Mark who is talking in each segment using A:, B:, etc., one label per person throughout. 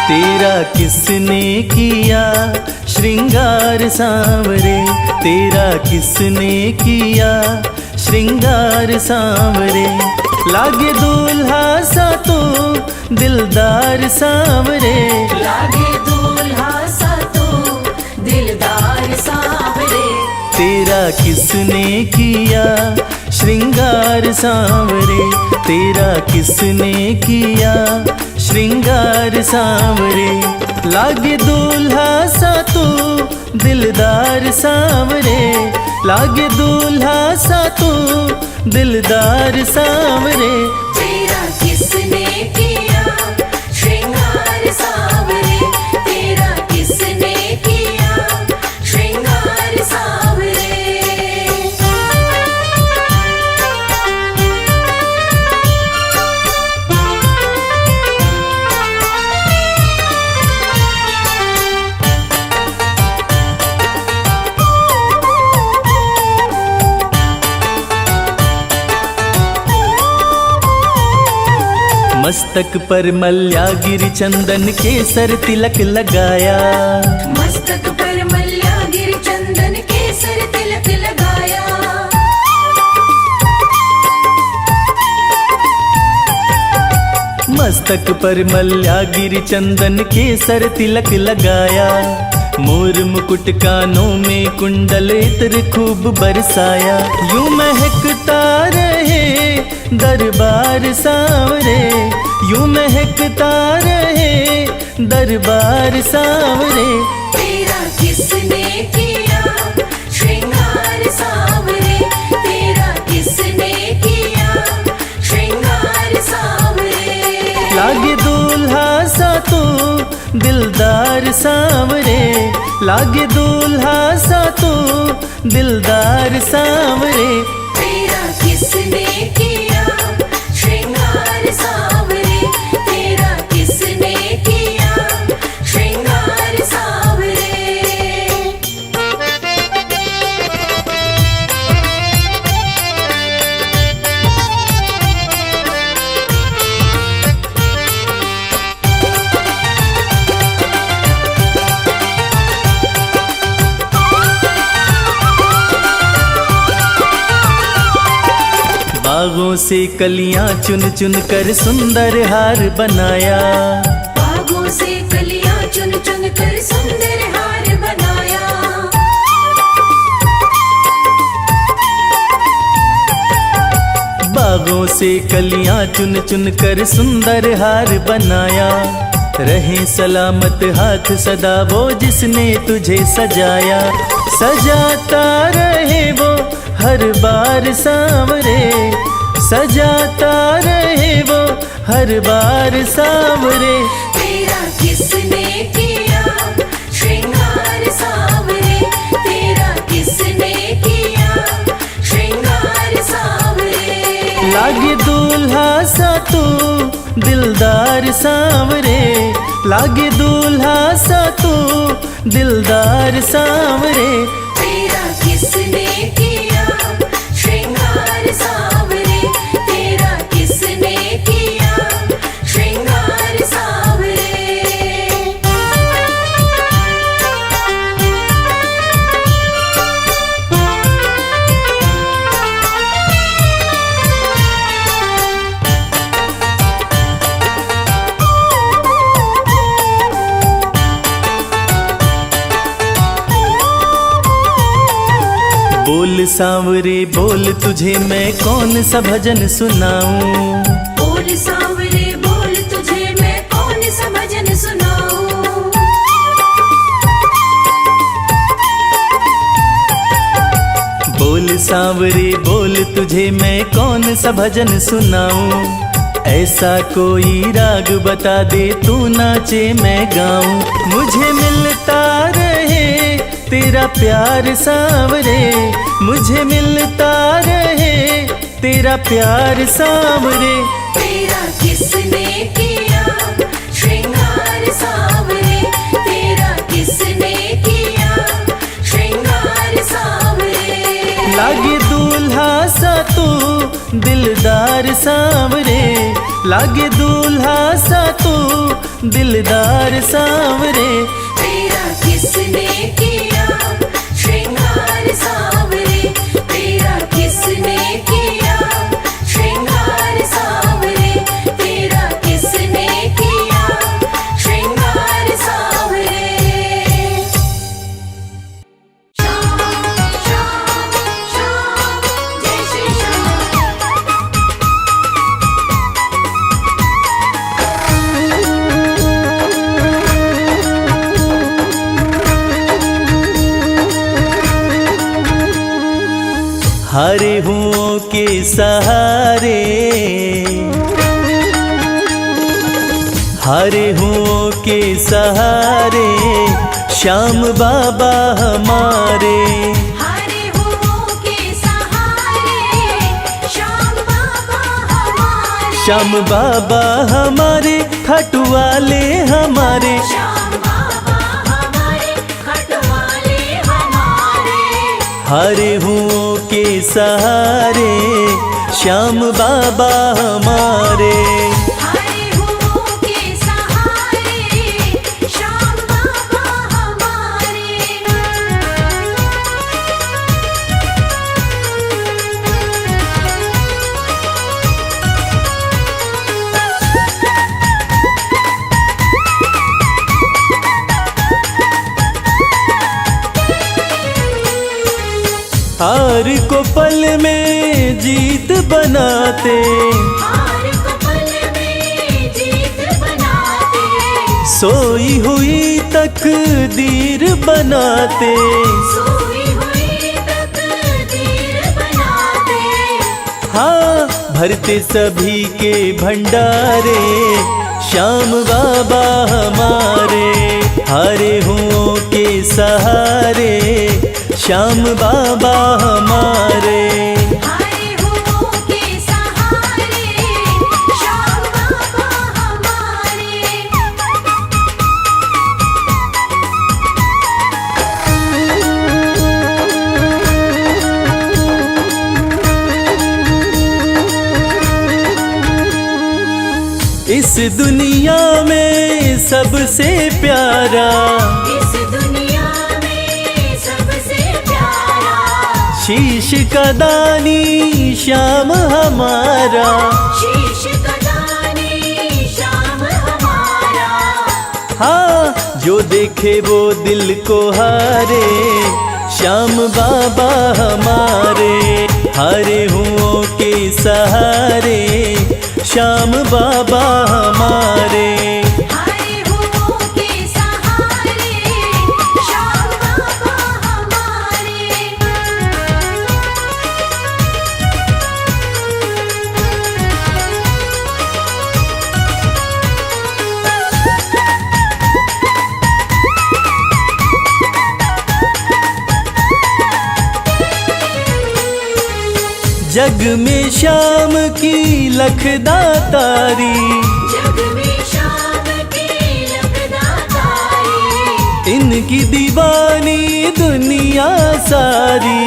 A: तेरा किसने किया श्रृंगार सांवरे, तेरा किसने किया श्रृंगार सांवरे। लागे दूल्हा सा तू दिलदार सांवरे,
B: लागे दूल्हा सा तू दिलदार सांवरे।
A: तेरा किसने किया श्रृंगार सांवरे, तेरा किसने किया श्रृंगार सांवरे। लागे दूल्हा सा तू दिलदार सांवरे, लागे दूल्हा सा तू दिलदार सांवरे।
B: तेरा किसने किया श्रृंगार सांवरे, तेरा किसने किया श्रृंगार सांवरे।
A: मस्तक पर मल्यागिरी चंदन केसर तिलक लगाया,
B: मस्तक पर मल्यागिरी चंदन केसर तिलक लगाया।
A: मस्तक पर मल्यागिरी चंदन केसर तिलक लगाया। मोर मुकुट कानों में कुंडल इत्र खूब बरसाया। यूं महकता रहे दरबार सांवरे, यूं महकता रहे दरबार सांवरे।
B: तेरा किसने किया श्रृंगार सांवरे, तेरा किसने किया श्रृंगार सांवरे।
A: लागे दूल्हा सा तू दिलदार सांवरे, लागे दूल्हा सा तू दिलदार सांवरे।
B: तेरा किसने किया श्रृंगार सांवरे, तेरा किसने किया श्रृंगार सांवरे।
A: बागों से कलियां चुन चुन कर सुंदर हार बनाया,
B: बागों से कलियां चुन चुन कर सुंदर हार बनाया।
A: बागों से कलियां चुन चुन कर सुंदर हार बनाया। रहे सलामत हाथ सदा वो जिसने तुझे सजाया, सजाता रहे वो हर बार सांवरे, सजाता रहे वो हर बार सांवरे।
B: तेरा किसने किया श्रृंगार सांवरे, तेरा किसने किया श्रृंगार सांवरे।
A: लागे दूल्हा सा तू दिलदार सांवरे, लागे दूल्हा सा तू दिलदार सांवरे।
B: तेरा किसने किया श्रृंगार सांवरे, तेरा किसने किया श्रृंगार सांवरे।
A: बोल सांवरे बोल तुझे मैं कौन सा भजन सुनाऊं,
B: बोल सांवरे बोल तुझे मैं कौन सा भजन सुनाऊं।
A: बोल सांवरे बोल तुझे मैं कौन सा भजन सुनाऊं। ऐसा कोई राग बता दे तू नाचे मैं गाऊं। मुझे मिलता रहे तेरा प्यार सांवरे, मुझे मिलता रहे तेरा प्यार सांवरे।
B: तेरा किसने किया श्रृंगार सांवरे, तेरा किसने किया श्रृंगार सांवरे।
A: लागे दूल्हा सा तू दिलदार सांवरे, लागे दूल्हा सा तू दिलदार सांवरे।
B: तेरा किसने किया श्रृंगार सांवरे, तेरा किसने किया श्रृंगार सांवरे, तेरा किसने किया श्रृंगार सांवरे। श्याम श्याम श्याम जय श्री श्याम।
A: हरे हुओं के सहारे, हरे हुओं के सहारे श्याम बाबा हमारे।
B: हरे हुओं के सहारे श्याम बाबा हमारे,
A: श्याम बाबा हमारे खाटू वाले हमारे।
B: श्याम बाबा हमारे खटवाले हमारे।
A: हरे हुओं के सहारे श्याम बाबा हमारे।
B: हरे हुओं के सहारे श्याम बाबा हमारे।
A: हार को पल में जीत बनाते,
B: हार को पल में जीत बनाते,
A: सोई हुई तकदीर बनाते।
B: सोई हुई तकदीर बनाते।
A: हाँ भरते सभी के भंडारे श्याम बाबा हमारे। हरे हुओं के सहारे श्याम बाबा हमारे।
B: हरे हुओं के सहारे श्याम बाबा हमारे।
A: इस दुनिया में सबसे प्यारा,
B: इस दुनिया में सबसे प्यारा,
A: शीश का दानी श्याम हमारा।
B: शीश का दानी श्याम हमारा।
A: हाँ जो देखे वो दिल को हारे श्याम बाबा हमारे। हरे हुओं के सहारे श्याम बाबा हमारे।
B: हरे हुओं के सहारे श्याम बाबा हमारे।
A: जग में श्याम की लखदातारी,
B: जग में श्याम की लखदातारी,
A: इनकी दीवानी दुनिया सारी।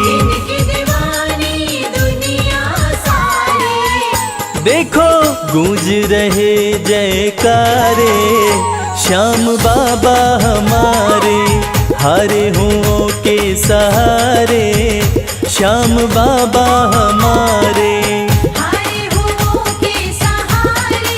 B: इनकी दीवानी दुनिया सारी।
A: देखो गूंज रहे जयकारे श्याम बाबा हमारे। हरे हुओं के सहारे श्याम बाबा हमारे।
B: हरे हुओं के सहारे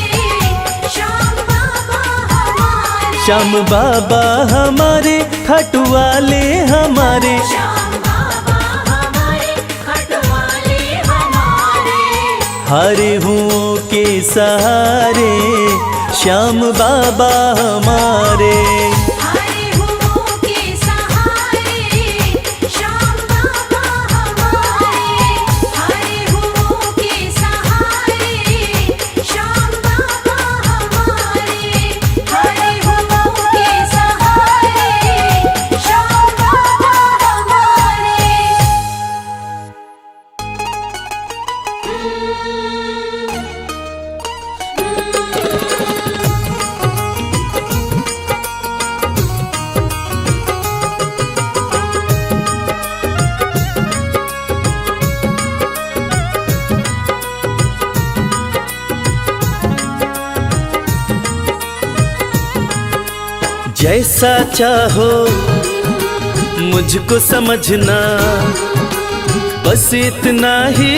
B: श्याम बाबा हमारे।
A: श्याम बाबा हमारे खाटू वाले हमारे।
B: श्याम बाबा हमारे खटवाले हमारे।
A: हरे हुओं के सहारे श्याम बाबा हमारे।
B: हरे हुओं के सहारे श्याम बाबा हमारे। हरे हुओं के सहारे श्याम बाबा हमारे। हरे हुओं के सहारे श्याम बाबा हमारे।
A: जैसा चाहो मुझको समझना, बस इतना ही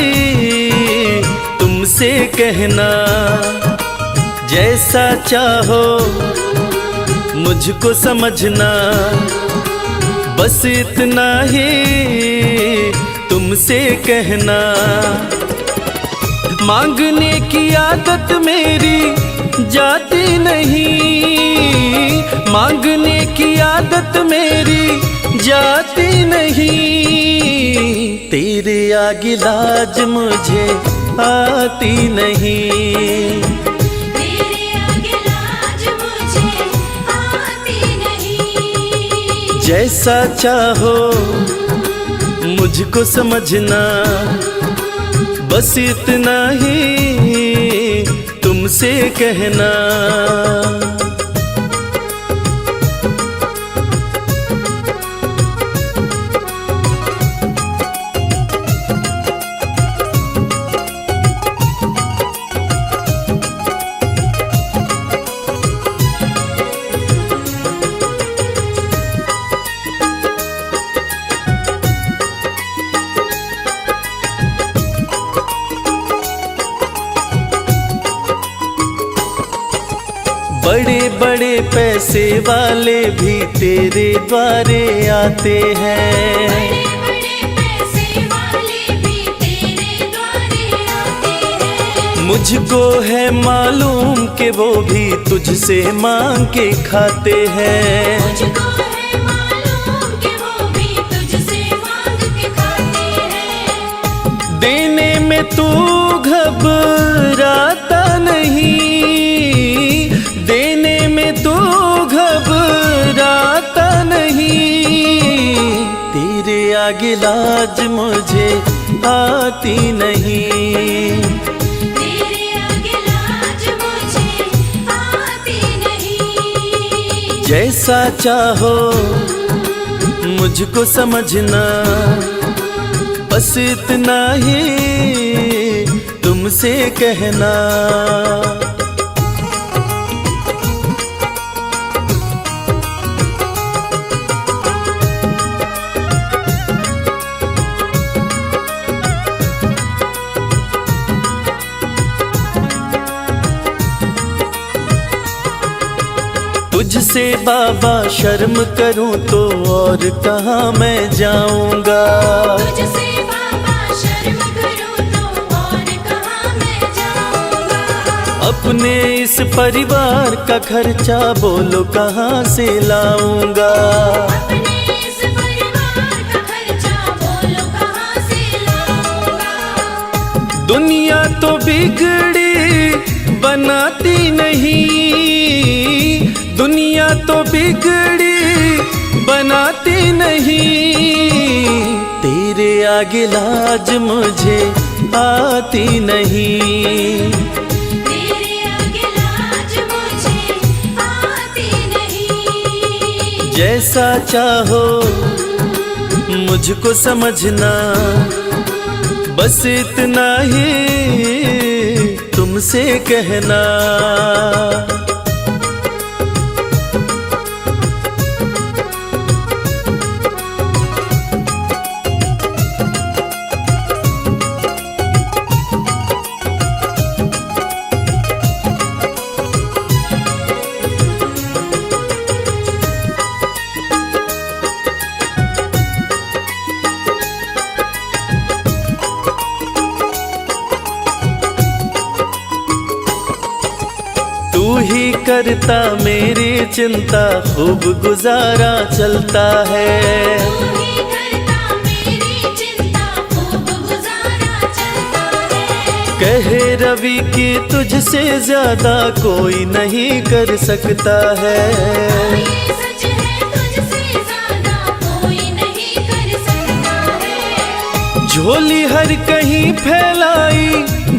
A: तुमसे कहना। जैसा चाहो मुझको समझना, बस इतना ही तुमसे कहना। मांगने की आदत मेरी जाती नहीं, मांगने की आदत मेरी जाती नहीं। तेरे आगे लाज मुझे आती नहीं,
B: तेरे आगे लाज मुझे आती नहीं।
A: जैसा चाहो मुझको समझना, बस इतना ही तुमसे कहना। बड़े बड़े पैसे वाले भी तेरे द्वारे आते हैं,
B: बड़े पैसे वाले भी तेरे द्वारे आते हैं।
A: मुझको है मालूम कि वो भी तुझसे मांग के खाते हैं।
B: मुझको है मालूम कि वो भी तुझसे मांग के खाते हैं।
A: देने में तू घबराता नहीं, देने में तू घबराता नहीं। तेरे आगे लाज मुझे आती नहीं,
B: तेरे आगे लाज मुझे आती नहीं।
A: जैसा चाहो मुझको समझना, बस इतना ही तुमसे कहना। तुझसे बाबा शर्म करूं तो और कहाँ मैं जाऊंगा।
B: तुझसे बाबा शर्म करूं तो और कहाँ मैं जाऊंगा।
A: अपने इस परिवार का खर्चा बोलो कहाँ से लाऊंगा।
B: अपने इस परिवार का खर्चा बोलो कहाँ से लाऊंगा।
A: दुनिया तो बिगड़ी बनाती नहीं, दुनिया तो बिगड़ी बनाती नहीं। तेरे आगे लाज मुझे आती नहीं,
B: तेरे आगे लाज मुझे आती नहीं।
A: जैसा चाहो मुझको समझना, बस इतना ही तुमसे कहना। तू ही करता मेरी चिंता, खूब गुजारा चलता है।
B: तू ही करता मेरी चिंता, खूब गुजारा चलता है।
A: कहे रवि कि तुझसे ज्यादा कोई नहीं कर सकता है।
B: ये सच है, तुझसे ज्यादा कोई नहीं कर सकता है।
A: झोली हर कहीं फैलाई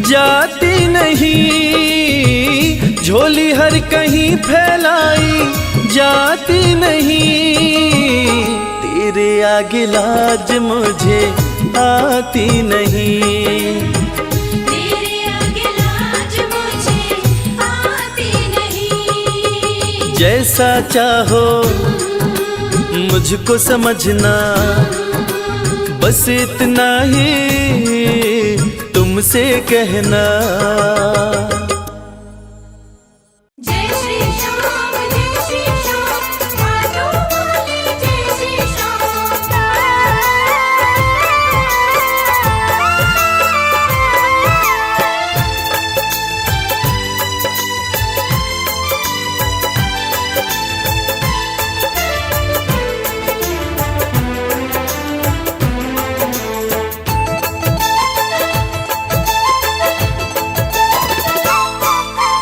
A: जाती नहीं, झोली हर कहीं फैलाई जाती नहीं। तेरे आगे लाज मुझे आती नहीं,
B: तेरे आगे लाज मुझे आती नहीं।
A: जैसा चाहो मुझको समझना, बस इतना ही तुमसे कहना।
B: जय श्री श्याम मानो बोले जय श्री श्याम।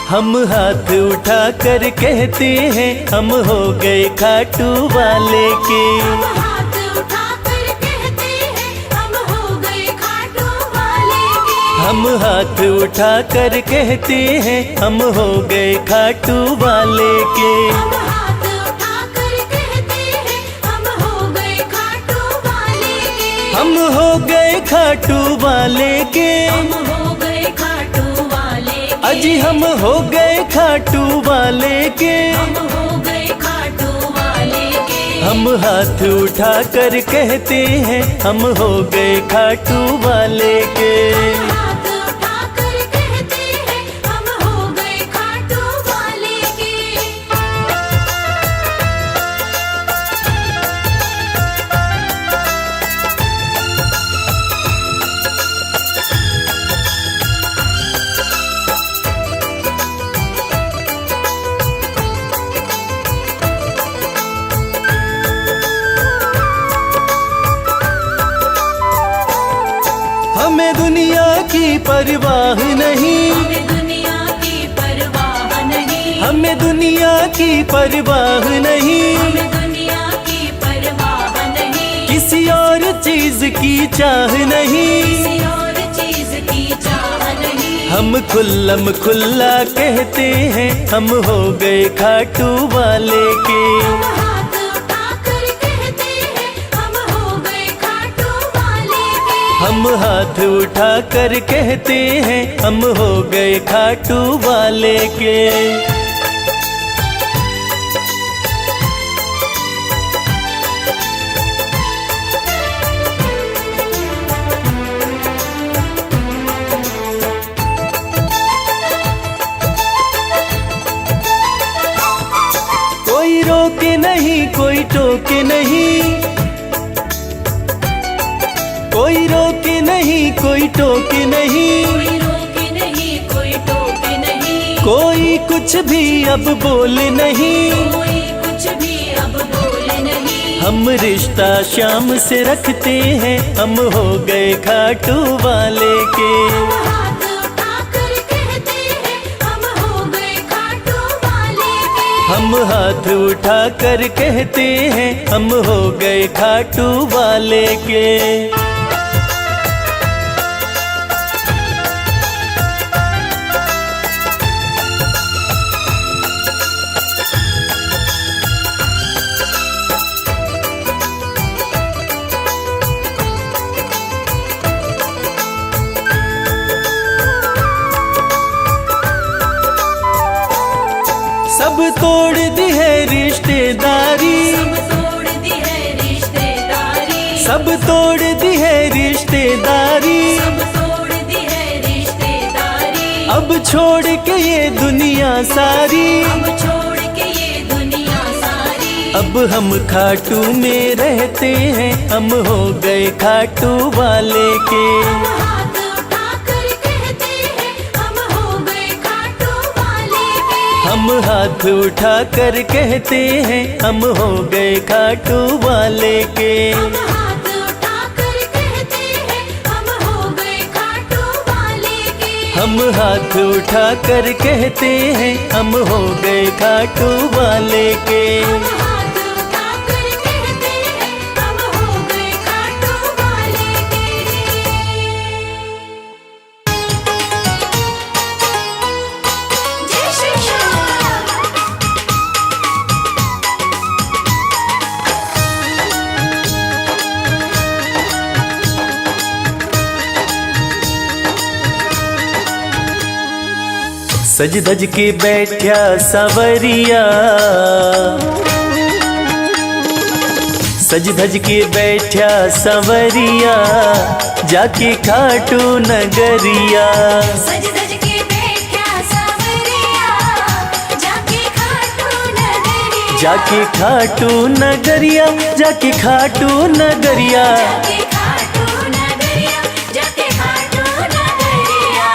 A: हम हाथ उठा कर कहते हैं हम हो गए खाटू वाले के।
B: हम हाथ उठा कर कहते हैं हम हो गए खाटू वाले के।
A: हम हाथ उठा कर कहते हैं हम हो गए खाटू वाले के।
B: हम हाथ उठा कर कहते हैं हम हो गए खाटू वाले के।
A: हम हो गए खाटू वाले के।
B: हम हो गए खाटू वाले के।
A: अजी हम हो गए खाटू वाले के।
B: हम हो गए खाटू वाले के।
A: हम हाथ उठा कर कहते हैं हम हो गए खाटू वाले के।
B: हाथ उठा कर कहते हैं हम हो गए खाटू वाले के।
A: हमें दुनिया की परवाह नहीं,
B: हमें दुनिया की परवाह नहीं।
A: हमें दुनिया की परवाह नहीं,
B: हमें दुनिया की परवाह नहीं।
A: किसी और चीज की चाह नहीं।
B: किसी और चीज की चाह नहीं।
A: हम खुल्लम खुल्ला कहते हैं हम हो गए खाटू वाले के।
B: हम हाथ उठा कर कहते हैं हम हो गए खाटू वाले के।
A: हम हाथ उठा कर कहते हैं हम हो गए खाटू वाले के। कोई रोके नहीं कोई टोके नहीं, कोई रोके नहीं कोई टोके नहीं,
B: कोई रोके नहीं कोई टोके नहीं।
A: कोई कुछ भी अब बोले नहीं।
B: कोई कुछ भी अब बोले नहीं।
A: हम रिश्ता शाम से रखते हैं हम हो गए खाटू वाले के।
B: हम हाथ उठा कर कहते हैं हम हो गए खाटू वाले के।
A: हम हाथ उठा कर कहते हैं हम हो गए खाटू वाले के। सब तोड़ दी है रिश्तेदारी,
B: सब तोड़ दी है रिश्तेदारी।
A: सब तोड़ दी है रिश्तेदारी।
B: सब तोड़ दी है रिश्तेदारी।
A: अब छोड़ के ये दुनिया सारी,
B: अब छोड़ के ये दुनिया सारी।
A: अब हम खाटू में रहते हैं हम हो गए खाटू वाले के।
B: हम हाथ उठा कर कहते हैं हम हो गए खाटू वाले के।
A: हम हाथ उठा कर कहते हैं हम हो गए खाटू वाले के।
B: हम हाथ उठा कर कहते हैं हम हो गए खाटू वाले के।
A: हम हाथ उठा कर कहते हैं हम हो गए खाटू वाले के।
B: हम हाथ उठा कर कहते हैं हम हो गए खाटू वाले के। जय श्री श्याम।
A: सज धज के बैठा सवरिया, सज धज के बैठा सवरिया, जाके खाटू नगरिया।
B: सज धज के बैठा सवरिया, जाके खाटू नगरिया।
A: जाके खाटू नगरिया, जाके खाटू नगरिया।
B: जाके खाटू नगरिया, जाके खाटू नगरिया।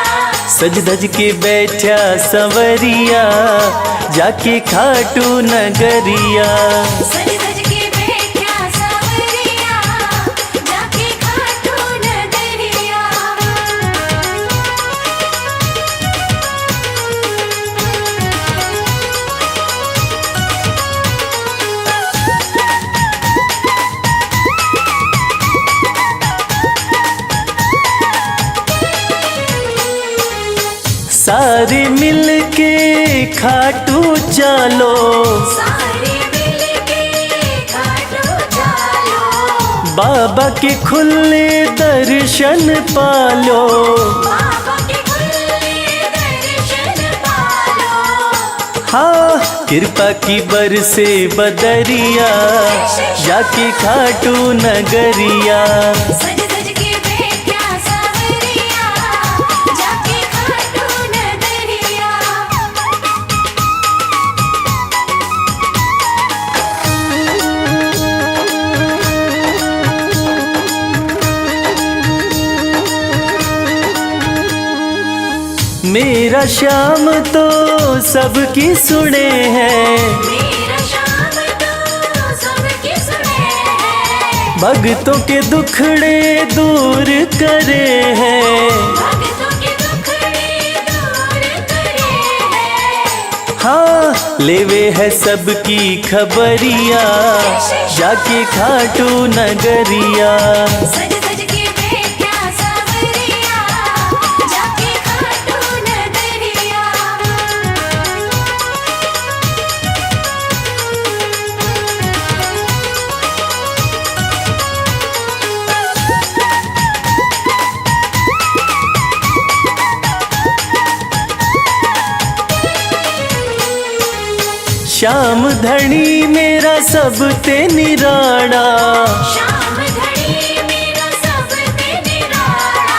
A: सज धज के बैठा सवरिया, जाके खाटू नगरिया।
B: सज धज के बैठा सवरिया, जाके खाटू नगरिया।
A: सारे मिल के खाटू चालो,
B: सारे मिलके खाटू चालो।
A: बाबा के खुले दर्शन पालो।
B: बाबा के खुले दर्शन पालो।
A: हाँ कृपा की बरसे बदरिया, जाके खाटू नगरिया।
B: सज धज के बैठा सवरिया, जाके खाटू नगरिया।
A: मेरा श्याम तो सबकी सुने हैं,
B: मेरा श्याम तो सबके सुने हैं।
A: भक्तों के दुखड़े दूर करे हैं।
B: भक्तों के दुखड़े दूर करे हैं।
A: हाँ लेवे है सबकी खबरिया, जाके खाटू नगरिया।
B: सज धज के बैठा सवरिया, जाके खाटू नगरिया।
A: श्याम धनी मेरा सब ते निराड़ा,
B: श्याम धनी मेरा सब पे निराला।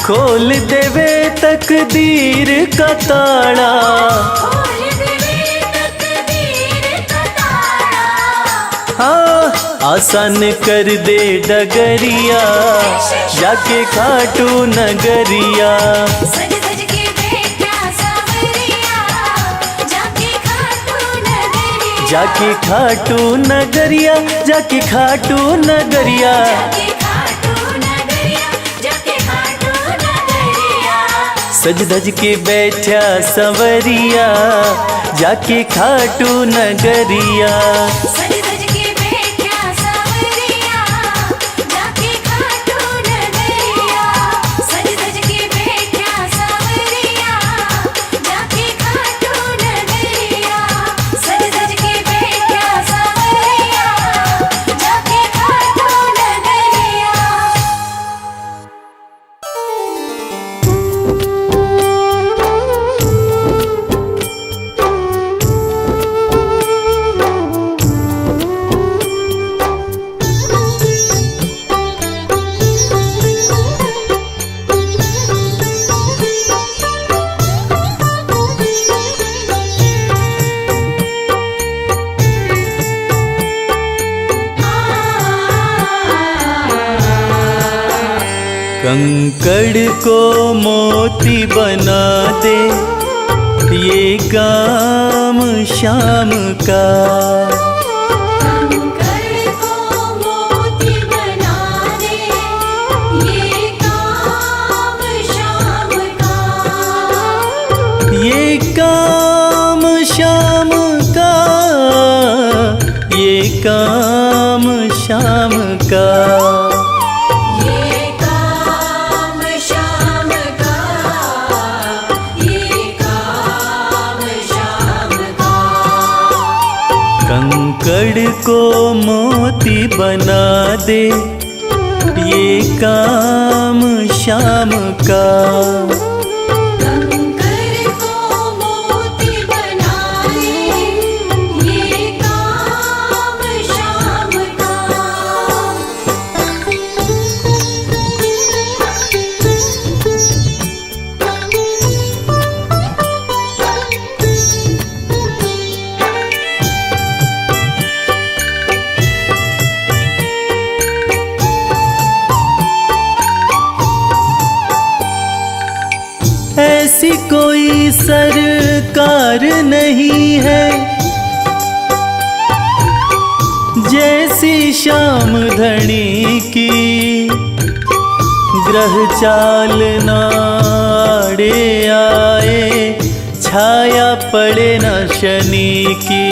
A: खोल देवे तकदीर का ताड़ा।
B: खोल देवे तकदीर का ताला।
A: हाँ आसान कर दे डगरिया, जाके खाटू नगरिया।
B: सज धज के बैठा सवरिया, जाके खाटू नगरिया।
A: जाके खाटू नगरिया, जाके खाटू नगरिया।
B: जाके खाटू नगरिया, जाके खाटू नगरिया।
A: सज धज के बैठा सवरिया, जाके खाटू नगरिया।
B: सज धज के बैठा सवरिया, जाके खाटू नगरिया। सज धज के बैठा सवरिया, जाके खाटू नगरिया। सज धज के बैठा सवरिया, जाके खाटू नगरिया।
A: कंकड़ को मोती बना दे, ये काम शाम का।
B: कंकड़ को मोती बना दे, ये काम शाम का।
A: ये काम शाम का, ये काम शाम का।
B: ये काम शाम का, ये काम शाम का।
A: कंकड़ को मोती बना दे, ये काम शाम का।
B: कंकड़ को
A: सरकार नहीं है, जैसी श्याम धनी की ग्रह चाल नाड़े आए, छाया पड़े न शनि की।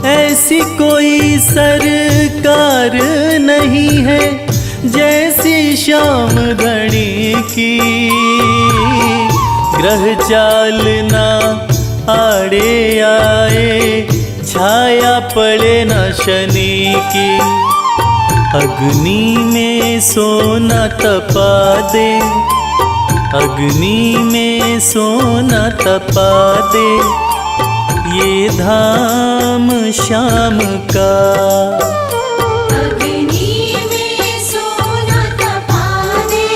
A: ऐसी कोई सरकार नहीं है, जैसी श्याम धनी की ग्रह चाल ना आड़े आए, छाया पड़े न शनि की। अग्नि में सोना तपा दे, अग्नि में सोना तपा दे, ये धाम श्याम का।
B: अग्नि में सोना तपा दे,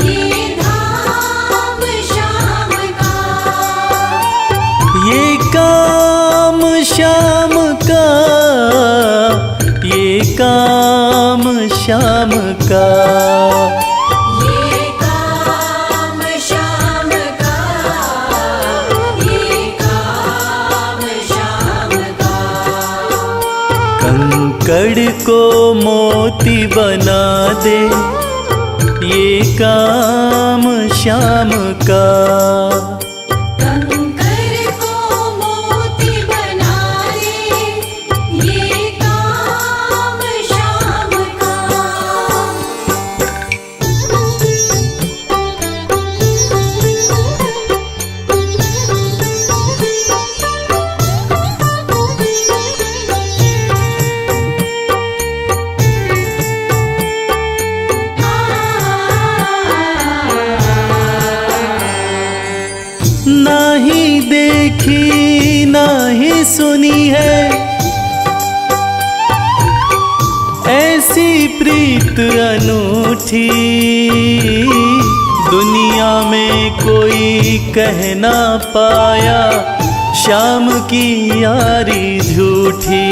B: ये धाम श्याम का।
A: ये काम श्याम का, ये काम श्याम का।
B: ये काम श्याम का, ये काम श्याम का।
A: कंकड़ को मोती बना दे, ये काम श्याम का।
B: कंकर को मोती बना दे, ये काम श्याम का।
A: नाही देखी नाही सुनी है, ऐसी प्रीत अनूठी, दुनिया में कोई कह ना पाया, श्याम की यारी झूठी।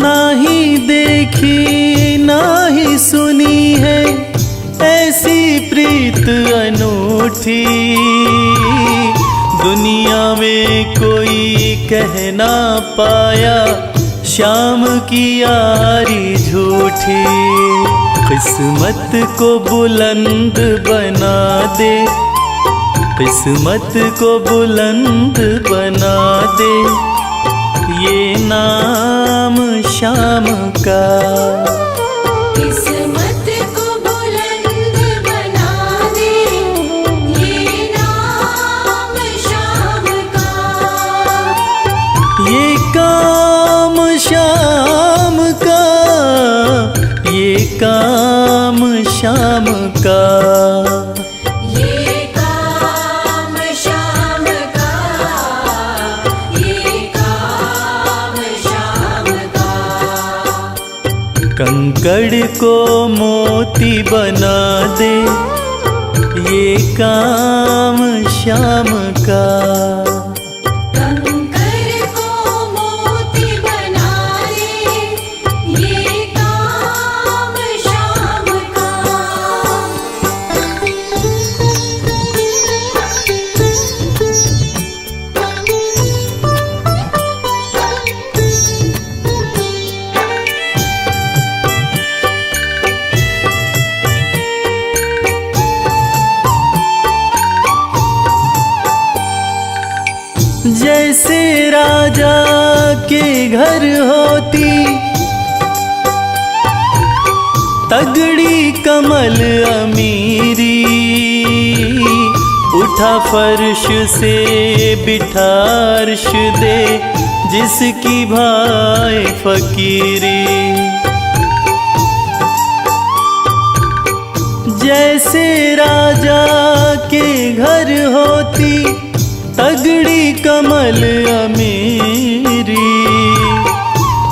A: नाही देखी नाही सुनी है, ऐसी प्रीत अनूठी, दुनिया में कोई कह ना पाया, श्याम की यारी झूठी। किस्मत को बुलंद बना दे, किस्मत को बुलंद बना दे, ये नाम श्याम का।
B: किस्मत को बुलंद बना दे, ये नाम श्याम का।
A: ये काम श्याम का, ये काम श्याम का।
B: ये काम श्याम का, ये काम श्याम का।
A: कंकड़ को मोती बना दे, ये काम श्याम का।
B: कंकर को मोती बना दे, ये काम श्याम का।
A: जैसे राजा के घर होती तगड़ी कमल अमीरी, उठा फर्श से बिठा अर्श दे, जिसकी भाई फकीरी। जैसे राजा के घर होती तगड़ी कमल अमीरी,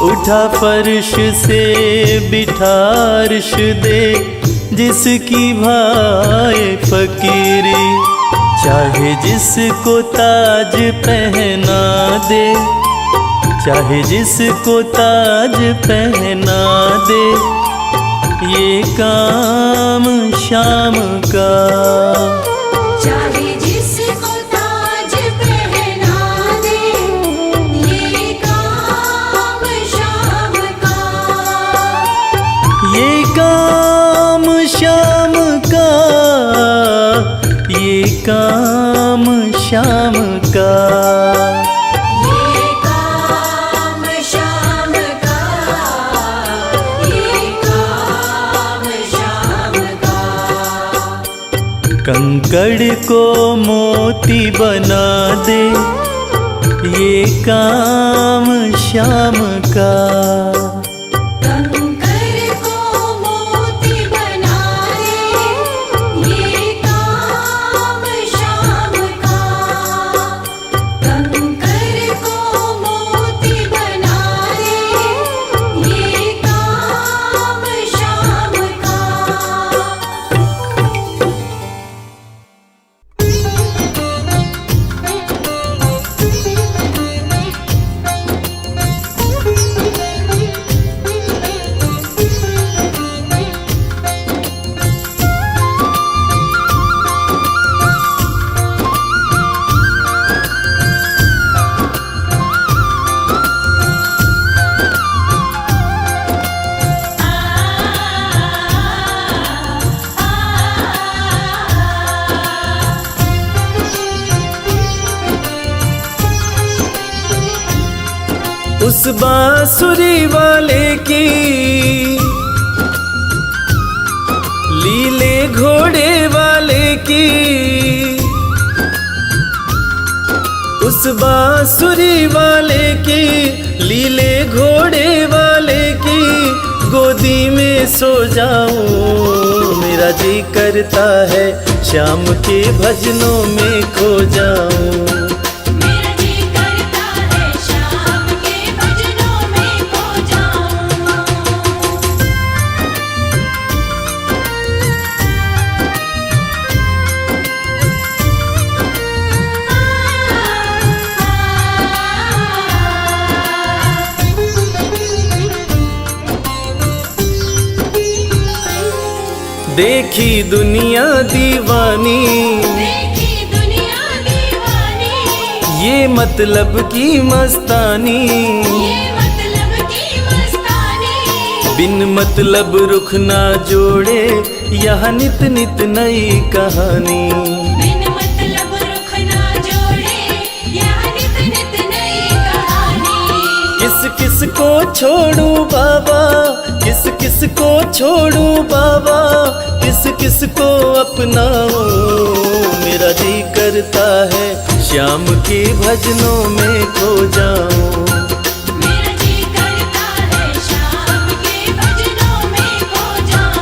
A: उठा फर्श से बिठा अर्श दे, जिसकी भाई फकीरी। चाहे जिसको ताज पहना दे, चाहे जिसको ताज पहना दे, ये काम श्याम का।
B: चाहे जिसको ताज पहना दे, ये काम श्याम का।
A: ये काम श्याम का, ये काम श्याम का।
B: ये काम श्याम का, ये काम श्याम का।
A: कंकड़ को मोती बना दे, ये काम श्याम का।
B: कंकर को मोती बना दे, ये काम श्याम का। कंकर को मोती बना दे, ये काम श्याम का।
A: उस बांसुरी वाले की लीले घोड़े वाले की, उस बांसुरी वाले की लीले घोड़े वाले की गोदी में सो जाऊं। मेरा जी करता है श्याम के भजनों में खो जाऊं।
B: मेरा जी करता है श्याम के भजनों में खो जाऊं।
A: देखी दुनिया दीवानी,
B: देखी दुनिया दीवानी,
A: ये मतलब की मस्तानी।
B: ये मतलब की मस्तानी।
A: बिन मतलब रुख ना जोड़े, यहाँ नित नित नई कहानी।
B: बिन मतलब रुख ना जोड़े, यहाँ नित नित नई कहानी।
A: किस किस को छोड़ूं बाबा, किस किस को छोड़ूं बाबा, किस किस को अपनाऊं। मेरा जी करता है श्याम के भजनों में खो जाऊं।
B: मेरा जी करता है श्याम के भजनों में खो जाऊं।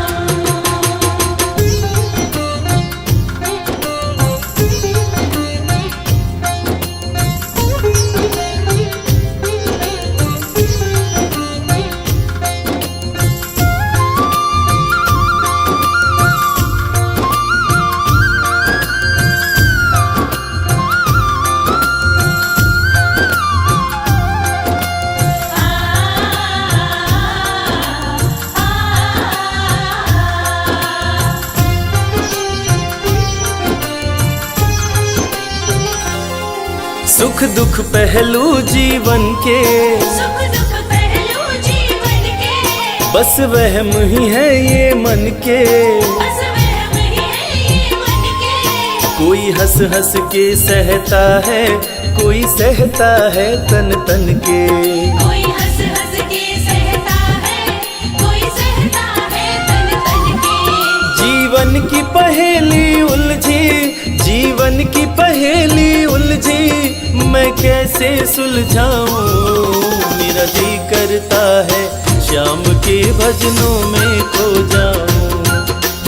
A: सुख दुख पहलू जीवन के,
B: सुख दुख पहलू जीवन के,
A: बस वहम ही है ये मन के।
B: बस वहम ही है ये मन के।
A: कोई हंस हंस के सहता है, कोई सहता है तन तन के।
B: कोई हंस हंस के सहता है, कोई सहता है तन तन के।
A: जीवन की पहेली उलझी, जीवन की पहेली उलझी, मैं कैसे सुलझाऊं। मेरा जी करता है श्याम के भजनों में खो जाऊं।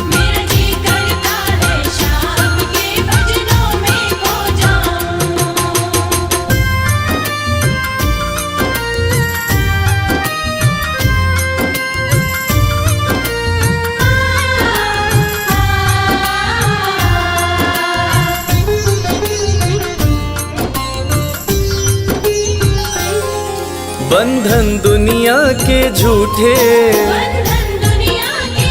B: मेरा जी करता है श्याम के भजनों में खो जाऊं।
A: बंधन दुनिया के झूठे,
B: बंधन दुनिया के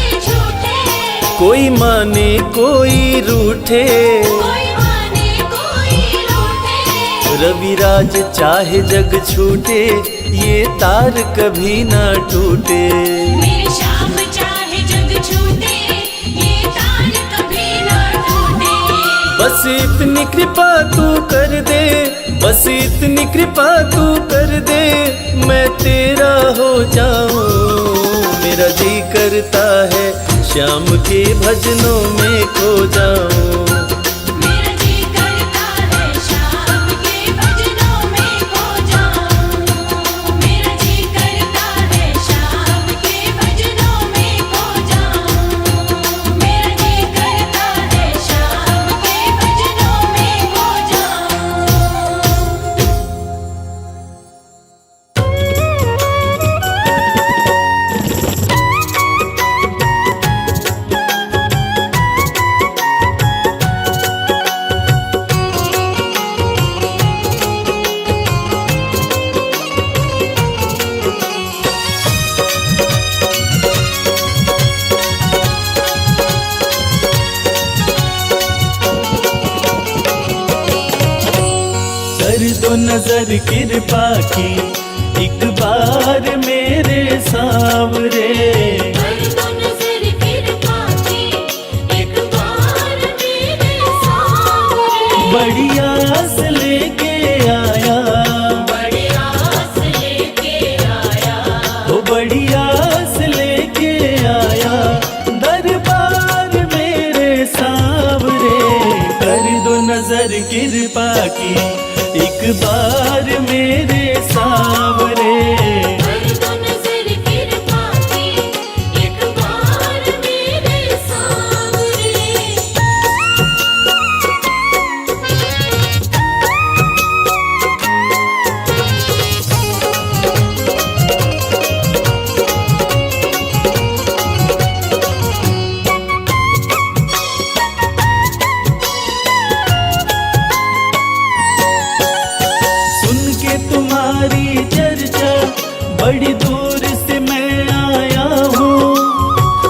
A: कोई माने कोई रूठे,
B: कोई माने कोई रूठे।
A: रविराज चाहे जग छूटे, ये तार कभी ना टूटे।
B: मेरे श्याम चाहे जग छूटे, ये तार कभी ना टूटे।
A: बस इतनी कृपा तू कर दे, बस इतनी कृपा तू कर दे, मैं तेरा हो जाऊं। मेरा जी करता है श्याम के भजनों में खो जाऊं।
B: मेरा जी करता है श्याम के भजनों में खो जाऊं। मेरा जी करता है श्याम के भजनों में खो जाऊं। मेरा जी करता है श्याम के भजनों में खो जाऊं।
A: कर दो नजर कृपा की एक बार मेरे सांवरे।
B: कर दो नजर कृपा की एक बार मेरे सामने।
A: बड़ी आस लेके आया,
B: बड़ी आस लेके आया।
A: वो बड़ी आस लेके आया, दरबार मेरे सांवरे। कर दो नजर कृपा की एक बार मेरे सांवरे।
B: कर दो नजर कृपा की एक बार मेरे सामने।
A: सुन के तुम्हारी चर्चा बड़ी दूर से मैं आया हूँ।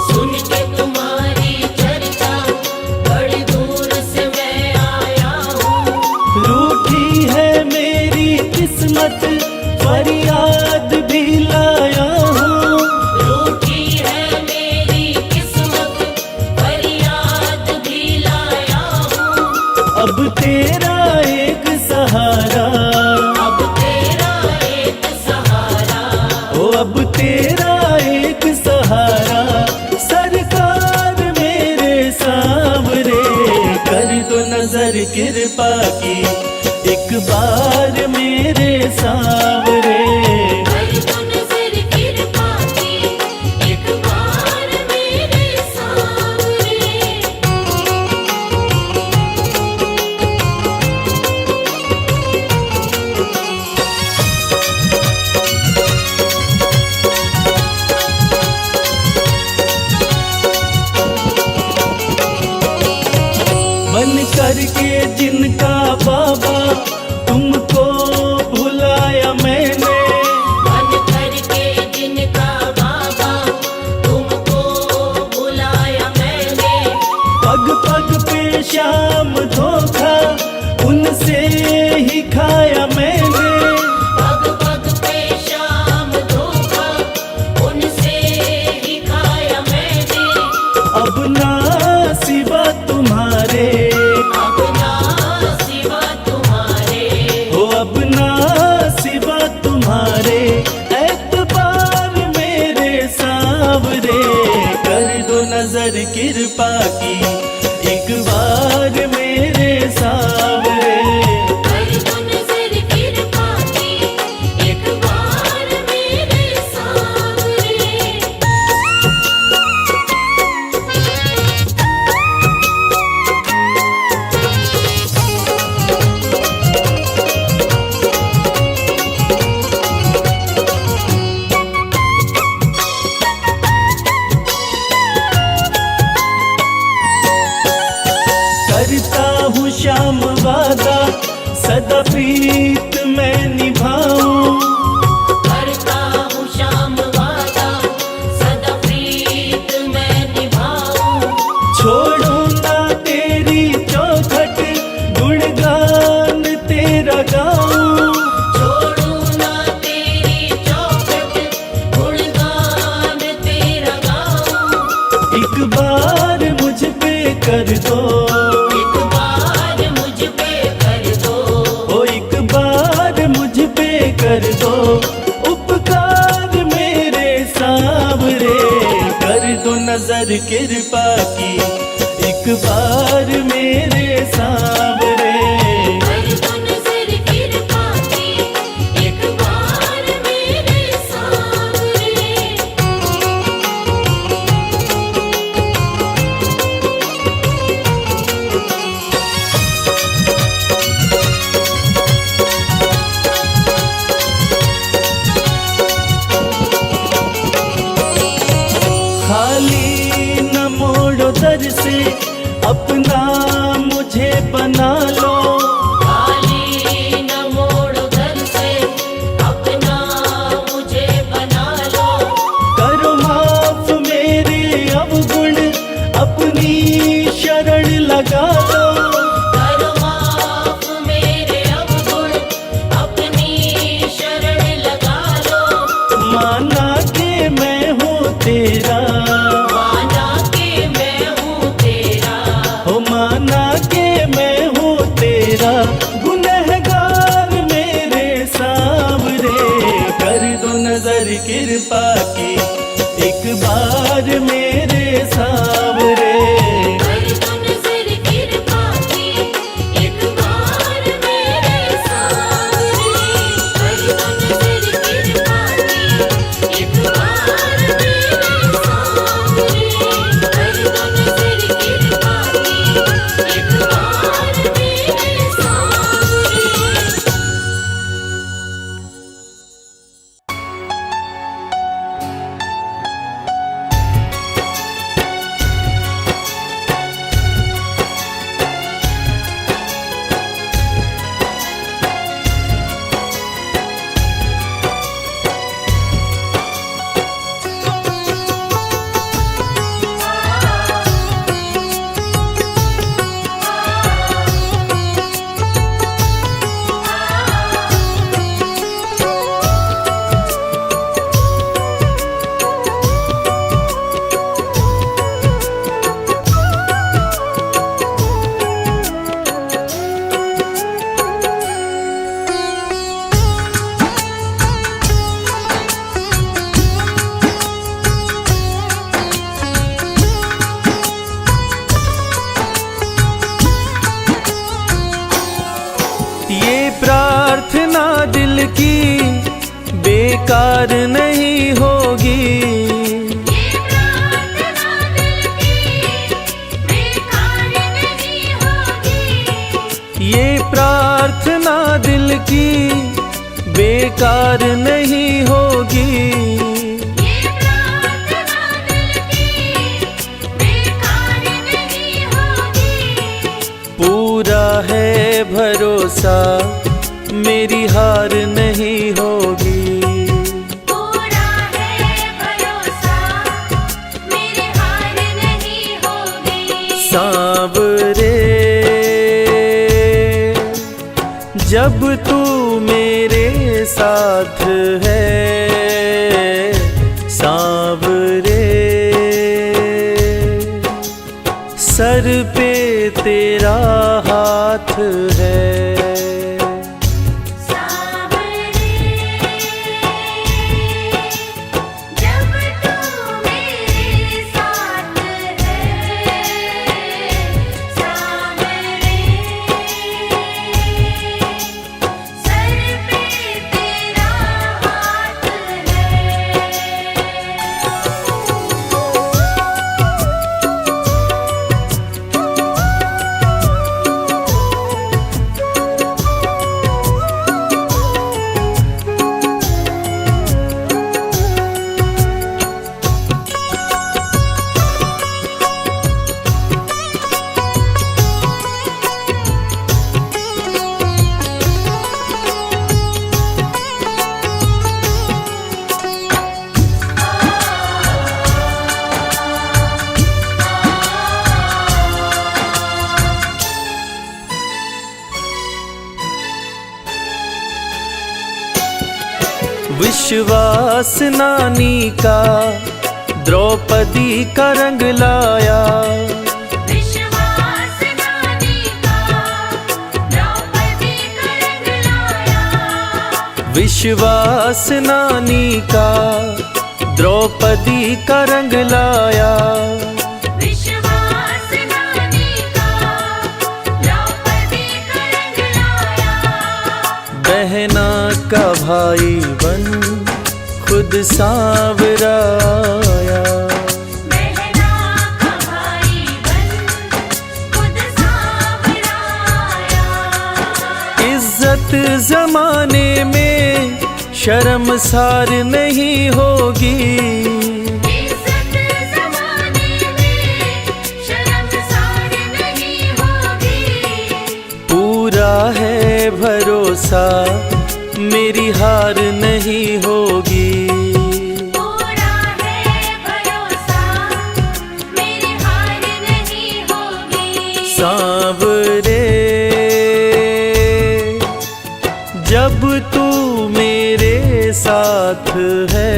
B: सुन के तुम्हारी चर्चा बड़ी दूर से मैं आया हूँ।
A: रूठी है मेरी किस्मत, फरियाद भी लाया हूँ।
B: रूठी है मेरी किस्मत, फरियाद भी लाया हूँ।
A: अब तेरा एक सहारा,
B: अब तेरा एक सहारा।
A: ओ अब तेरा एक सहारा, सरकार मेरे सांवरे। कर दो नजर कृपा की एक बार मेरे सांवरे।
B: कर दो नजर कृपा की एक बार मेरे सामने।
A: बन करके जिनका बाबा तुमको भुलाया मैंने।
B: बन करके जिनका बाबा तुमको बुलाया मैंने।
A: पग पग पे श्याम धोखा उनसे ही खाया मैंने।
B: पग पग पे शाम धोखा उनसे ही खाया मैंने।
A: अब ना सिवा तुम्हारे,
B: अपना सिवा तुम्हारे।
A: हो अब ना सिवा तुम्हारे, एतबार मेरे सांवरे। कर दो नजर कृपा की एक बार मेरे सांवरे।
B: कर दो नजर कृपा की एक बार मेरे सामने।
A: करता हूँ श्याम वादा, सदा प्रीत मैं निभाऊं।
B: करता हूँ श्याम वादा, सदा प्रीत मैं निभाऊं।
A: गुणगान तेरा गाऊं,
B: छोड़ू ना तेरी चौखट, गुणगान तेरा गाऊं।
A: एक बार मुझ पे कर दो,
B: एक बार मुझ पे कर दो,
A: ओ एक बार मुझ पे कर दो उपकार मेरे सांवरे, कर दो नजर कृपा की एक बार मेरे सांवरे।
B: कर दो नजर कृपा की एक बार मेरे सांवरे।
A: खाली न मोड़ो दर से अपना मुझे बना लो,
B: खाली न मोड़ो दर से अपना मुझे बना लो।
A: करो माफ मेरे अवगुण अपनी शरण लगा लो,
B: करो माफ मेरे अवगुण अपनी शरण लगा लो।
A: माना के मैं हूँ तेरा,
B: माना के मैं हूँ तेरा,
A: हो माना के मैं हूँ तेरा, गुनहगार मेरे सांवरे, कर दो नजर कृपा की एक बार मेरे सांवरे।
B: कर दो नजर कृपा की एक बार मेरे सांवरे। कर दो नजर कृपा की एक बार मेरे सांवरे। कर दो नजर कृपा की एक बार मेरे सांवरे।
A: ये प्रार्थना दिल की बेकार नहीं होगी,
B: ये प्रार्थना दिल की बेकार नहीं होगी।
A: ये प्रार्थना दिल की बेकार नहीं होगी,
B: ये प्रार्थना दिल की बेकार नहीं होगी।
A: पूरा है भरोसा मेरी हार नहीं होगी,
B: पूरा है भरोसा मेरी हार नहीं होगी।
A: सांवरे जब तू मेरे साथ है, सांवरे सर पे तेरा हाथ है।
B: सांवरे जब तू मेरे साथ है, सांवरे सर पे तेरा हाथ है।
A: विश्वास नानी का द्रौपदी का रंग लाया।
B: विश्वास नानी का द्रौपदी का रंग लाया।
A: विश्वास नानी का द्रौपदी का रंग लाया।
B: विश्वास नानी का द्रौपदी का रंग लाया।
A: बहना का भाई बन खुद सांवराया।
B: बहना का भाई बन खुद सांवराया।
A: इज्जत जमाने में शर्मसार नहीं होगी।
B: इज्जत ज़माने में शर्मसार नहीं होगी।
A: पूरा है भरोसा मेरी हार नहीं होगी।
B: पूरा है भरोसा मेरी हार नहीं होगी।
A: सांवरे जब तू मेरे साथ है,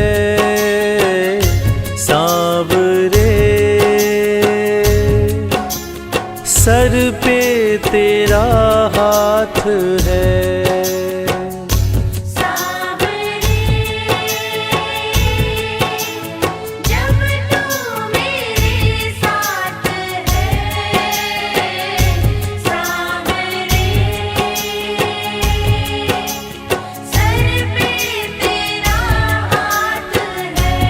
A: सांवरे सर पे तेरा हाथ है।
B: सांवरे जब तू मेरे साथ है। सांवरे सर पे तेरा हाथ है।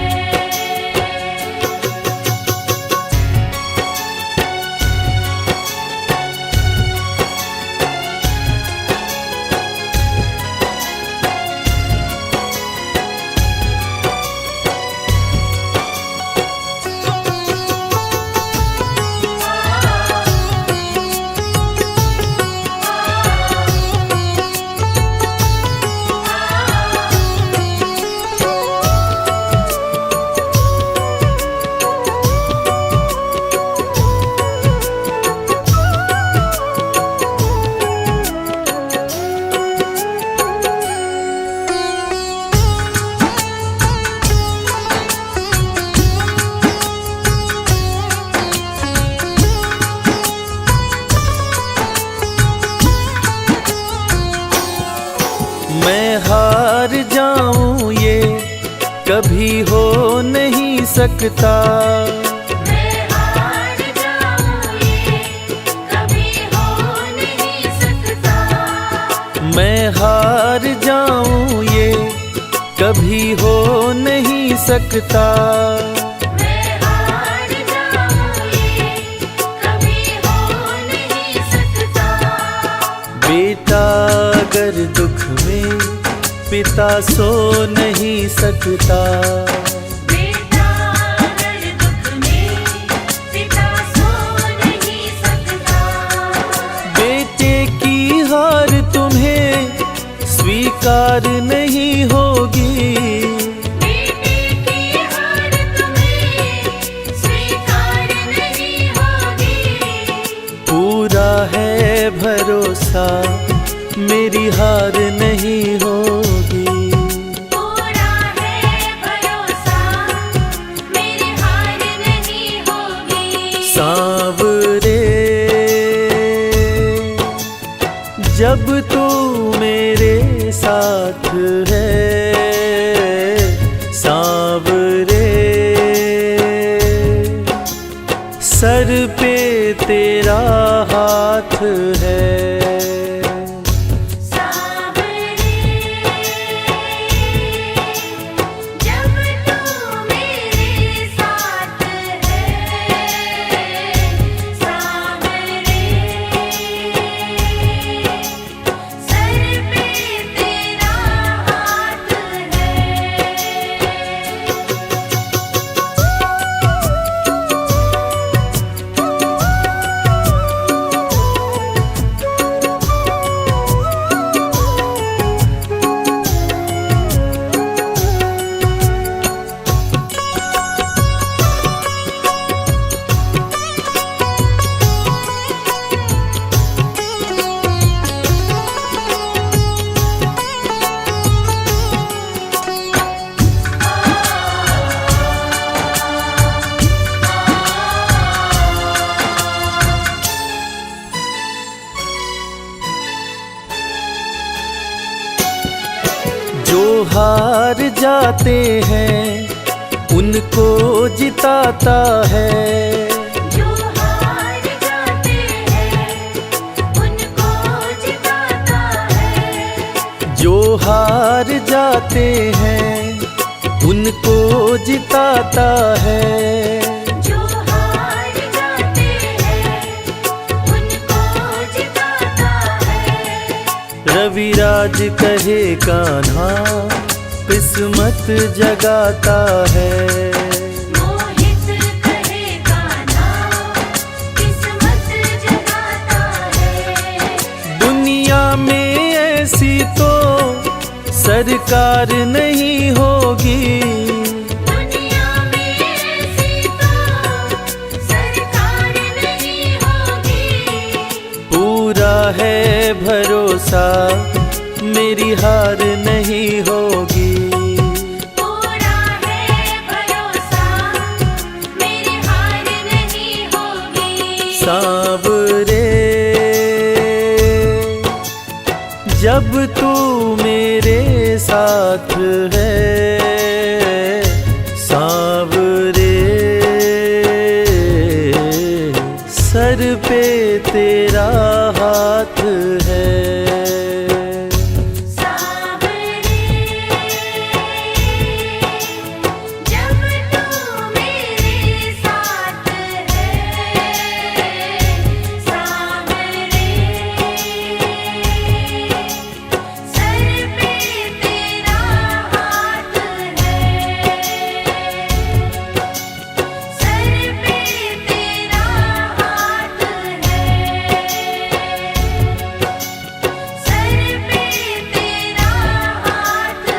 A: मैं हार जाऊं ये कभी हो नहीं सकता।
B: मैं हार जाऊं ये कभी हो नहीं सकता।
A: मैं हार जाऊं ये कभी हो नहीं सकता।
B: मैं हार जाऊं ये कभी हो नहीं सकता।
A: बेटा अगर दुख में पिता सो नहीं सकता।
B: बेटा अगर दुख में पिता सो नहीं सकता।
A: बेटे की हार तुम्हें स्वीकार नहीं होगी।
B: बेटे की हार तुम्हें स्वीकार नहीं होगी।
A: पूरा है भरोसा मेरी हार नहीं होगी।
B: पूरा है भरोसा मेरी हार नहीं होगी।
A: सांवरे जब तू मेरे साथ है, सांवरे सर पे तेरा हाथ है।
B: सांवरे जब तू मेरे साथ है। सांवरे सर पे तेरा हाथ है।
A: जो हार जाते हैं उनको जिताता है।
B: जो हार जाते हैं उनको जिताता है।
A: जो हार जाते हैं उनको जिताता है।
B: जो हार जाते हैं उनको जिताता है।
A: रविराज कहे कान्हा किस्मत जगाता है।
B: मोहित कहे कान्हा किस्मत जगाता है।
A: दुनिया में ऐसी तो सरकार नहीं होगी।
B: दुनिया में ऐसी तो सरकार नहीं होगी।
A: पूरा है भरोसा मेरी हार नहीं होगी।
B: पूरा है भरोसा मेरी हार नहीं होगी।
A: सांवरे जब तू मेरे साथ है, सांवरे सर पे तेरा हाथ है।
B: सांवरे जब तू मेरे साथ है, सांवरे सर पे तेरा हाथ है। सर पे तेरा हाथ है। सर पे तेरा हाथ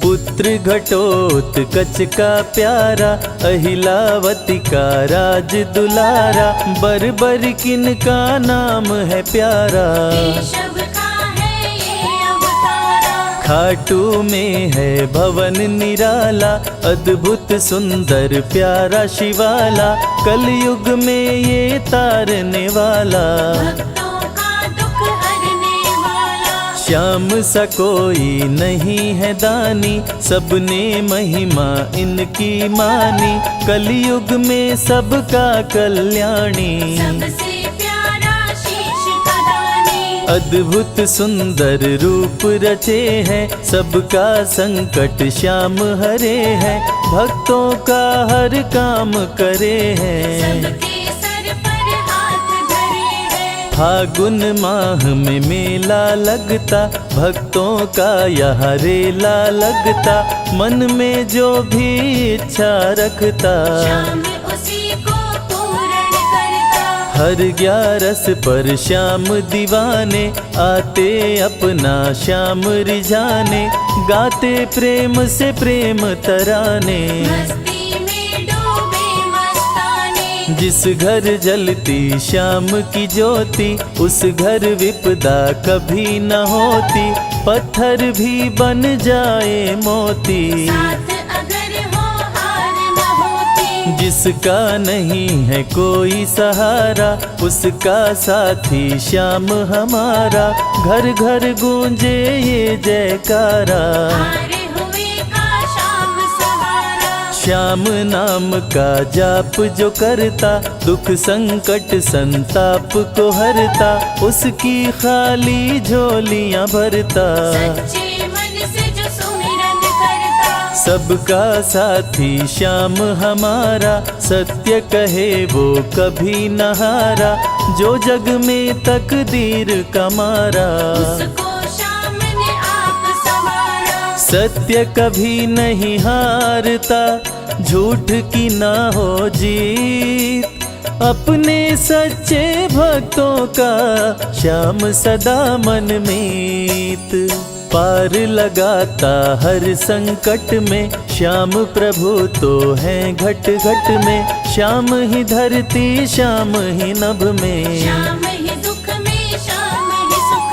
A: पुत्र घटोत्कच का प्यारा, अहिलावती का राज दुलारा, बर्बर किन का नाम है प्यारा।
B: केशव का है ये अवतारा।
A: खाटू में है भवन निराला, अद्भुत सुंदर प्यारा शिवाला, कलयुग में ये तारने वाला।
B: भक्तों का दुख हरने वाला।
A: श्याम सा कोई नहीं है दानी, सबने महिमा इनकी मानी, कलयुग में सबका कल्याणी।
B: सबसे प्यारा शीश का दानी।
A: अद्भुत सुंदर रूप रचे हैं, सबका संकट श्याम हरे हैं, भक्तों का हर काम करे हैं।
B: सबके सर पर हाथ धरे हैं।
A: फागुन माह में मेला लगता, भक्तों का यहाँ रेला लगता, मन में जो भी इच्छा रखता,
B: श्याम उसी को पूर्ण करता।
A: हर 11 पर श्याम दीवाने, आते अपना श्याम रिझाने, गाते प्रेम से प्रेम तराने।
B: मस्ती में डूबे मस्ताने।
A: जिस घर जलती श्याम की ज्योति, उस घर विपदा कभी न होती, पत्थर भी बन जाए मोती।
B: साथ अगर हो हार न होती।
A: जिसका नहीं है कोई सहारा, उसका साथी श्याम हमारा, घर घर गूंजे ये जयकारा।
B: हारे हुए का श्याम सहारा।
A: श्याम नाम का जाप जो करता, दुख संकट संताप को हरता, उसकी खाली झोलियां भरता।
B: सच्चे मन से जो सुमिरन करता।
A: सबका साथी श्याम हमारा, सत्य कहे वो कभी न हारा, जो जग में तकदीर का मारा।
B: उसको श्याम ने आप संवारा।
A: सत्य कभी नहीं हारता, झूठ की ना हो जीत, अपने सच्चे भक्तों का श्याम सदा मन मीत। पार लगाता हर संकट में, श्याम प्रभु तो हैं घट घट में, श्याम ही धरती श्याम ही नभ में।
B: श्याम ही दुख में श्याम ही सुख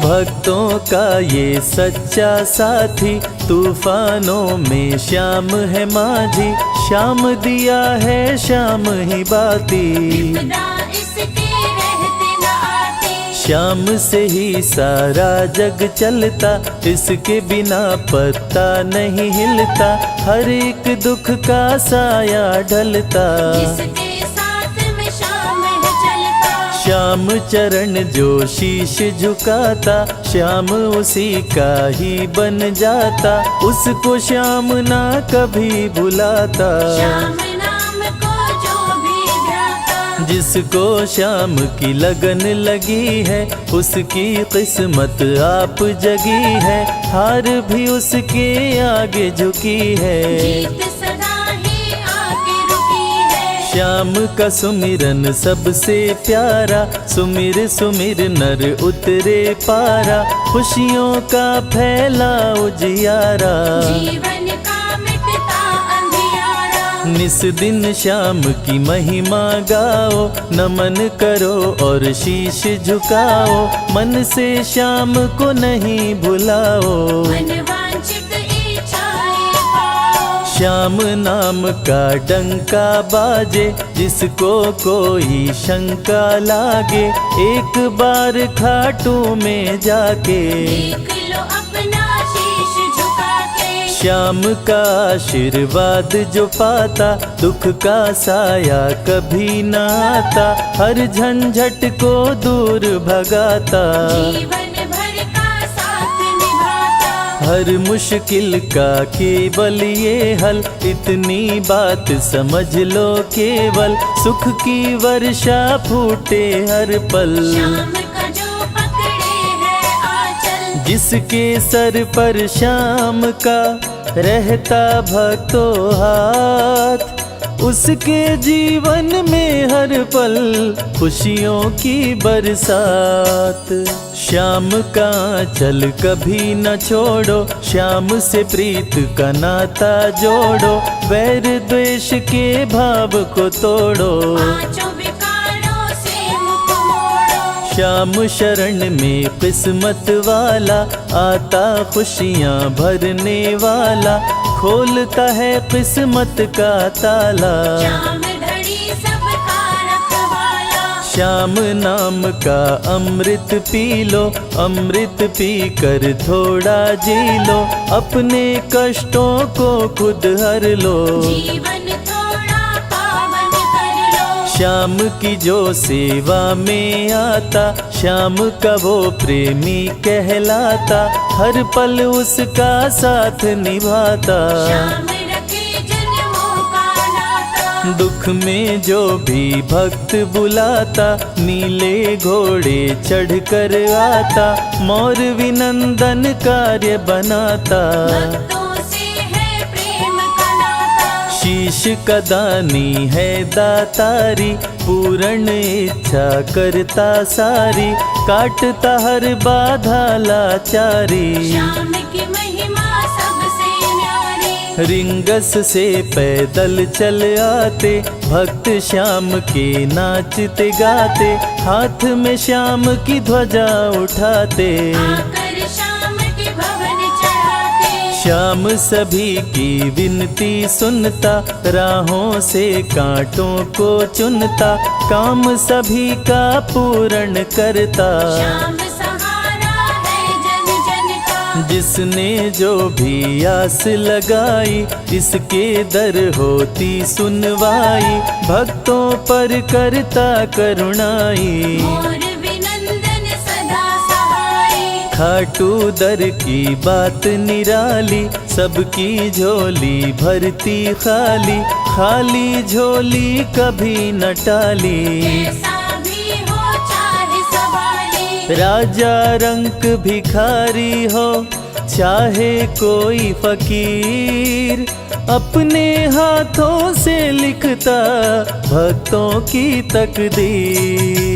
A: भक्तों का ये सच्चा साथी, तूफानों में श्याम है माझी, श्याम दिया है श्याम ही बाती।
B: विपदा इसके रहते न आती,
A: श्याम से ही सारा जग चलता, इसके बिना पत्ता नहीं हिलता, हर एक दुख का साया ढलता।
B: जिसके साथ में श्याम है चलता,
A: श्याम चरण जो शीश झुकाता, श्याम उसी का ही बन जाता, उसको श्याम ना कभी भुलाता।
B: श्याम नाम को जो भी ध्याता,
A: जिसको श्याम की लगन लगी है, उसकी किस्मत आप जगी है, हार भी उसके आगे झुकी है।
B: जीत सदा ही आके रुकी है।
A: श्याम का सुमिरन सबसे प्यारा, सुमिर सुमिर नर उतरे पारा, खुशियों का फैला उजियारा।
B: जीवन का मिटता अंधियारा,
A: निस दिन श्याम की महिमा गाओ, नमन करो और शीश झुकाओ, मन से श्याम को नहीं भुलाओ।
B: मनवांछित इच्छाएं पाओ,
A: श्याम नाम का डंका बाजे, जिसको कोई शंका लागे, एक बार खाटू में जाके
B: देख लो अपना शीश झुका के।
A: श्याम का आशीर्वाद जो पाता, दुख का साया कभी न आता, हर झंझट को दूर भगाता।
B: जीवन भर का साथ निभाता,
A: हर मुश्किल का केवल ये हल, इतनी बात समझ लो केवल, सुख की वर्षा फूटे हर पल।
B: श्याम का जो पकड़े है आंचल,
A: जिसके सर पर श्याम का रहता भक्तों हाथ, उसके जीवन में हर पल खुशियों की बरसात। श्याम का चल कभी न छोड़ो, श्याम से प्रीत का नाता जोड़ो, वैर द्वेष के भाव को तोड़ो।
B: पांचों विकारों से मुख मोड़ो,
A: श्याम शरण में किस्मत वाला, आता खुशियाँ भरने वाला, खोलता है किस्मत का ताला।
B: श्याम धड़ी सबका रखवाला,
A: श्याम नाम का अमृत पी लो, अमृत पी कर थोड़ा जी लो, अपने कष्टों को खुद हर लो।
B: जीवन थोड़ा पावन कर लो,
A: श्याम की जो सेवा में आता, श्याम का वो प्रेमी कहलाता, हर पल उसका साथ निभाता।
B: श्याम रखे जन्मों का नाता,
A: दुख में जो भी भक्त बुलाता, नीले घोड़े चढ़ कर आता, मोर विनंदन कार्य बनाता।
B: भक्तों से है प्रेम का नाता,
A: शीश का दानी है दातारी, पूर्ण इच्छा करता सारी, काटता हर बाधा लाचारी।
B: श्याम की महिमा सबसे न्यारी,
A: रिंगस से पैदल चल आते, भक्त श्याम के नाचते गाते, हाथ में श्याम की ध्वजा उठाते।
B: आकर श्याम के भवन चढ़ाते,
A: श्याम सभी की विनती सुनता, राहों से कांटों को चुनता, काम सभी का पूर्ण करता।
B: श्याम सहारा है जन जन का,
A: जिसने जो भी आस लगाई, इसके दर होती सुनवाई, भक्तों पर करता करुणाई।
B: मोर विनंदन सदा सहाय,
A: खाटू दर की बात निराली, सबकी झोली भरती खाली, खाली झोली कभी न टाली।
B: कैसा भी हो चाहे सवाली,
A: राजा रंक भिखारी हो, चाहे कोई फकीर, अपने हाथों से लिखता भक्तों की तकदीर।